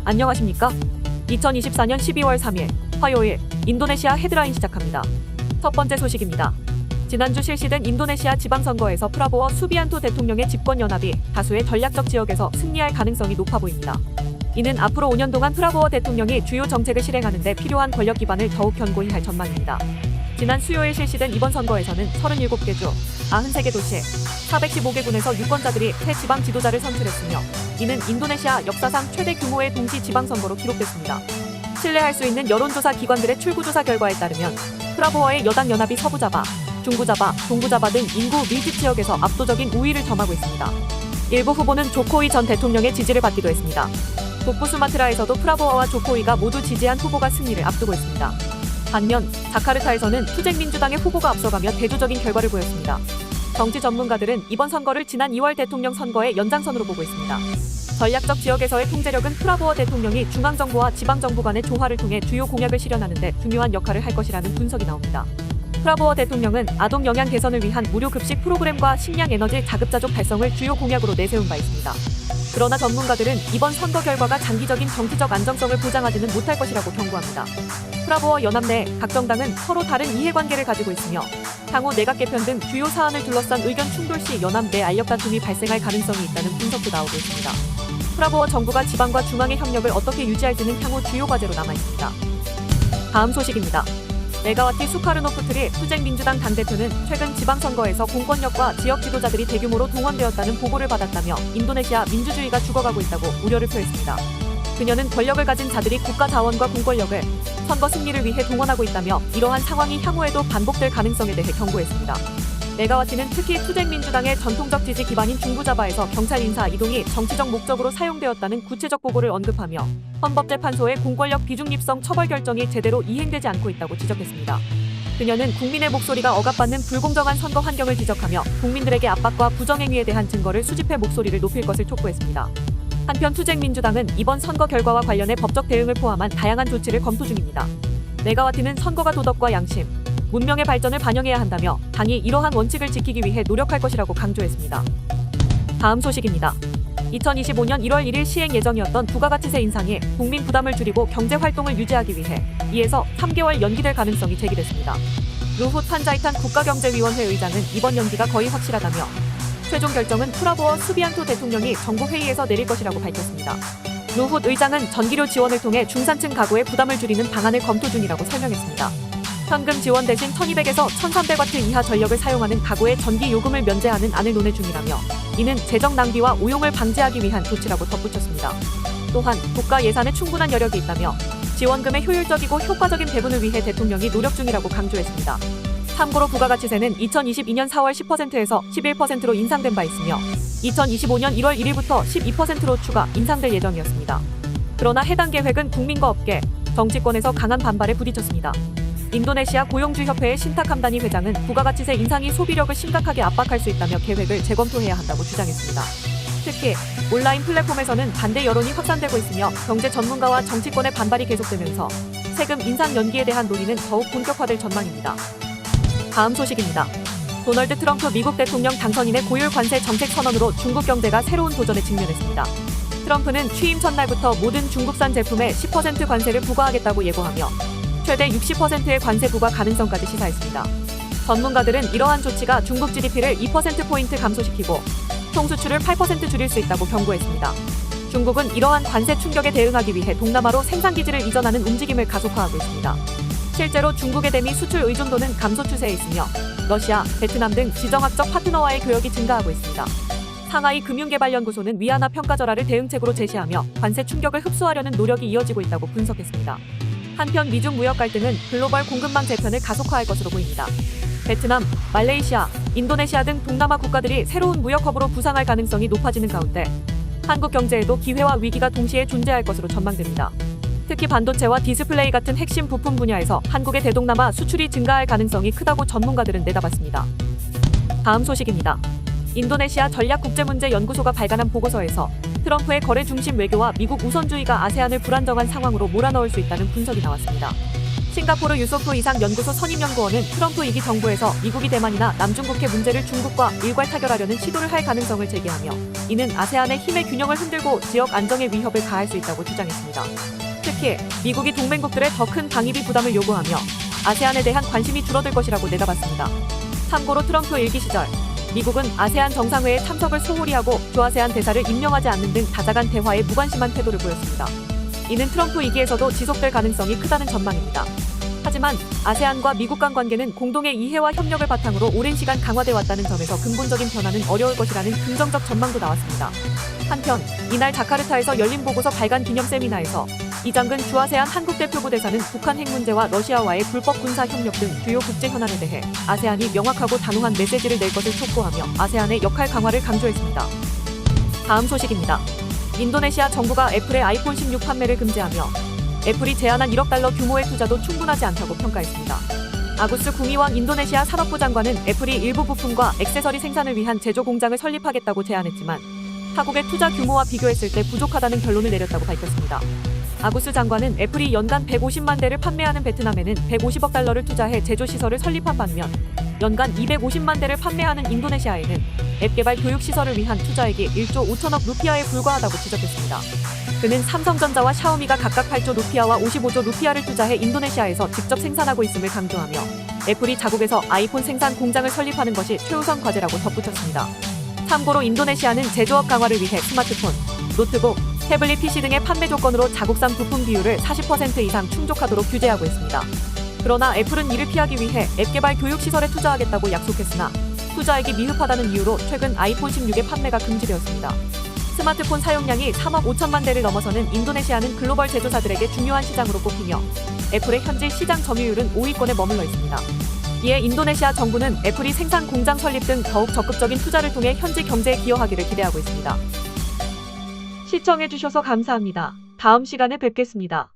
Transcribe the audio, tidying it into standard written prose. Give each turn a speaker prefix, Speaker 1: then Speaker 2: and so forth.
Speaker 1: 안녕하십니까? 2024년 12월 3일 화요일 인도네시아 헤드라인 시작합니다. 첫 번째 소식입니다. 지난주 실시된 인도네시아 지방선거에서 프라보워 수비안토 대통령의 집권연합이 다수의 전략적 지역에서 승리할 가능성이 높아 보입니다. 이는 앞으로 5년 동안 프라보워 대통령이 주요 정책을 실행하는 데 필요한 권력 기반을 더욱 견고히 할 전망입니다. 지난 수요일 실시된 이번 선거에서는 37개 주, 93개 도시, 415개 군에서 유권자들이 새 지방 지도자를 선출했으며 이는 인도네시아 역사상 최대 규모의 동시 지방선거로 기록됐습니다. 신뢰할 수 있는 여론조사 기관들의 출구조사 결과에 따르면 프라보워의 여당 연합이 서부자바, 중부자바, 동부자바 등 인구 밀집 지역에서 압도적인 우위를 점하고 있습니다. 일부 후보는 조코이 전 대통령의 지지를 받기도 했습니다. 북부 수마트라에서도 프라보워와 조코이가 모두 지지한 후보가 승리를 앞두고 있습니다. 반면 자카르타에서는 투쟁민주당의 후보가 앞서가며 대조적인 결과를 보였습니다. 정치 전문가들은 이번 선거를 지난 2월 대통령 선거의 연장선으로 보고 있습니다. 전략적 지역에서의 통제력은 프라보워 대통령이 중앙정부와 지방정부 간의 조화를 통해 주요 공약을 실현하는 데 중요한 역할을 할 것이라는 분석이 나옵니다. 프라보워 대통령은 아동 영양 개선을 위한 무료 급식 프로그램과 식량 에너지 자급자족 달성을 주요 공약으로 내세운 바 있습니다. 그러나 전문가들은 이번 선거 결과가 장기적인 정치적 안정성을 보장하지는 못할 것이라고 경고합니다. 프라보워 연합 내 각 정당은 서로 다른 이해관계를 가지고 있으며 향후 내각 개편 등 주요 사안을 둘러싼 의견 충돌 시 연합 내 알력 다툼이 발생할 가능성이 있다는 분석도 나오고 있습니다. 프라보워 정부가 지방과 중앙의 협력을 어떻게 유지할지는 향후 주요 과제로 남아 있습니다. 다음 소식입니다. 메가와티 수카르노프트리 투쟁민주당 당대표는 최근 지방선거에서 공권력과 지역 지도자들이 대규모로 동원되었다는 보고를 받았다며 인도네시아 민주주의가 죽어가고 있다고 우려를 표했습니다. 그녀는 권력을 가진 자들이 국가 자원과 공권력을 선거 승리를 위해 동원하고 있다며 이러한 상황이 향후에도 반복될 가능성에 대해 경고했습니다. 메가와티는 특히 투쟁민주당의 전통적 지지 기반인 중부자바에서 경찰 인사 이동이 정치적 목적으로 사용되었다는 구체적 보고를 언급하며 헌법재판소의 공권력 비중립성 처벌 결정이 제대로 이행되지 않고 있다고 지적했습니다. 그녀는 국민의 목소리가 억압받는 불공정한 선거 환경을 지적하며 국민들에게 압박과 부정행위에 대한 증거를 수집해 목소리를 높일 것을 촉구했습니다. 한편 투쟁민주당은 이번 선거 결과와 관련해 법적 대응을 포함한 다양한 조치를 검토 중입니다. 메가와티는 선거가 도덕과 양심, 문명의 발전을 반영해야 한다며 당이 이러한 원칙을 지키기 위해 노력할 것이라고 강조했습니다. 다음 소식입니다. 2025년 1월 1일 시행 예정이었던 부가가치세 인상이 국민 부담을 줄이고 경제 활동을 유지하기 위해 2에서 3개월 연기될 가능성이 제기됐습니다. 루훗 판자이탄 국가경제위원회 의장은 이번 연기가 거의 확실하다며 최종 결정은 프라보워 수비안토 대통령이 정부 회의에서 내릴 것이라고 밝혔습니다. 루훗 의장은 전기료 지원을 통해 중산층 가구의 부담을 줄이는 방안을 검토 중이라고 설명했습니다. 현금 지원 대신 1200에서 1300와트 이하 전력을 사용하는 가구의 전기 요금을 면제하는 안을 논의 중이라며 이는 재정 낭비와 오용을 방지하기 위한 조치라고 덧붙였습니다. 또한 국가 예산에 충분한 여력이 있다며 지원금의 효율적이고 효과적인 배분을 위해 대통령이 노력 중이라고 강조했습니다. 참고로 부가가치세는 2022년 4월 10%에서 11%로 인상된 바 있으며 2025년 1월 1일부터 12%로 추가 인상될 예정이었습니다. 그러나 해당 계획은 국민과 업계, 정치권에서 강한 반발에 부딪혔습니다. 인도네시아 고용주협회의 신탁함다니 회장은 부가가치세 인상이 소비력을 심각하게 압박할 수 있다며 계획을 재검토해야 한다고 주장했습니다. 특히 온라인 플랫폼에서는 반대 여론이 확산되고 있으며 경제 전문가와 정치권의 반발이 계속되면서 세금 인상 연기에 대한 논의는 더욱 본격화될 전망입니다. 다음 소식입니다. 도널드 트럼프 미국 대통령 당선인의 고율 관세 정책 선언으로 중국 경제가 새로운 도전에 직면했습니다. 트럼프는 취임 첫날부터 모든 중국산 제품에 10% 관세를 부과하겠다고 예고하며 최대 60%의 관세 부과 가능성까지 시사했습니다. 전문가들은 이러한 조치가 중국 GDP를 2%포인트 감소시키고 총수출을 8% 줄일 수 있다고 경고했습니다. 중국은 이러한 관세 충격에 대응하기 위해 동남아로 생산기지를 이전하는 움직임을 가속화하고 있습니다. 실제로 중국의 대미 수출 의존도는 감소 추세에 있으며 러시아, 베트남 등 지정학적 파트너와의 교역이 증가하고 있습니다. 상하이 금융개발연구소는 위안화 평가절하를 대응책으로 제시하며 관세 충격을 흡수하려는 노력이 이어지고 있다고 분석했습니다. 한편 미중 무역 갈등은 글로벌 공급망 재편을 가속화할 것으로 보입니다. 베트남, 말레이시아, 인도네시아 등 동남아 국가들이 새로운 무역 허브로 부상할 가능성이 높아지는 가운데 한국 경제에도 기회와 위기가 동시에 존재할 것으로 전망됩니다. 특히 반도체와 디스플레이 같은 핵심 부품 분야에서 한국의 대동남아 수출이 증가할 가능성이 크다고 전문가들은 내다봤습니다. 다음 소식입니다. 인도네시아 전략국제문제연구소가 발간한 보고서에서 트럼프의 거래 중심 외교와 미국 우선주의가 아세안을 불안정한 상황으로 몰아넣을 수 있다는 분석이 나왔습니다. 싱가포르 유소프 이상 연구소 선임연구원은 트럼프 2기 정부에서 미국이 대만이나 남중국해 문제를 중국과 일괄 타결하려는 시도를 할 가능성을 제기하며 이는 아세안의 힘의 균형을 흔들고 지역 안정에 위협을 가할 수 있다고 주장했습니다. 특히 미국이 동맹국들의 더 큰 방위비 부담을 요구하며 아세안에 대한 관심이 줄어들 것이라고 내다봤습니다. 참고로 트럼프 일기 시절 미국은 아세안 정상회의 참석을 소홀히 하고 주아세안 대사를 임명하지 않는 등 다자간 대화에 무관심한 태도를 보였습니다. 이는 트럼프 2기에서도 지속될 가능성이 크다는 전망입니다. 하지만 아세안과 미국 간 관계는 공동의 이해와 협력을 바탕으로 오랜 시간 강화돼 왔다는 점에서 근본적인 변화는 어려울 것이라는 긍정적 전망도 나왔습니다. 한편 이날 자카르타에서 열린 보고서 발간 기념 세미나에서 이장근 주아세안 한국대표부 대사는 북한 핵 문제와 러시아와의 불법 군사 협력 등 주요 국제 현안에 대해 아세안이 명확하고 단호한 메시지를 낼 것을 촉구하며 아세안의 역할 강화를 강조했습니다. 다음 소식입니다. 인도네시아 정부가 애플의 아이폰 16 판매를 금지하며 애플이 제안한 1억 달러 규모의 투자도 충분하지 않다고 평가했습니다. 아구스 구미왕 인도네시아 산업부 장관은 애플이 일부 부품과 액세서리 생산을 위한 제조 공장을 설립하겠다고 제안했지만 타국의 투자 규모와 비교했을 때 부족하다는 결론을 내렸다고 밝혔습니다. 아구스 장관은 애플이 연간 150만 대를 판매하는 베트남에는 150억 달러를 투자해 제조 시설을 설립한 반면 연간 250만 대를 판매하는 인도네시아에는 앱 개발 교육 시설을 위한 투자액이 1조 5천억 루피아에 불과하다고 지적했습니다. 그는 삼성전자와 샤오미가 각각 8조 루피아와 55조 루피아를 투자해 인도네시아에서 직접 생산하고 있음을 강조하며 애플이 자국에서 아이폰 생산 공장을 설립하는 것이 최우선 과제라고 덧붙였습니다. 참고로 인도네시아는 제조업 강화를 위해 스마트폰, 노트북, 태블릿 PC 등의 판매 조건으로 자국산 부품 비율을 40% 이상 충족하도록 규제하고 있습니다. 그러나 애플은 이를 피하기 위해 앱 개발 교육 시설에 투자하겠다고 약속했으나 투자액이 미흡하다는 이유로 최근 아이폰 16의 판매가 금지되었습니다. 스마트폰 사용량이 3억 5천만 대를 넘어서는 인도네시아는 글로벌 제조사들에게 중요한 시장으로 꼽히며 애플의 현재 시장 점유율은 5위권에 머물러 있습니다. 이에 인도네시아 정부는 애플이 생산 공장 설립 등 더욱 적극적인 투자를 통해 현지 경제에 기여하기를 기대하고 있습니다. 시청해주셔서 감사합니다. 다음 시간에 뵙겠습니다.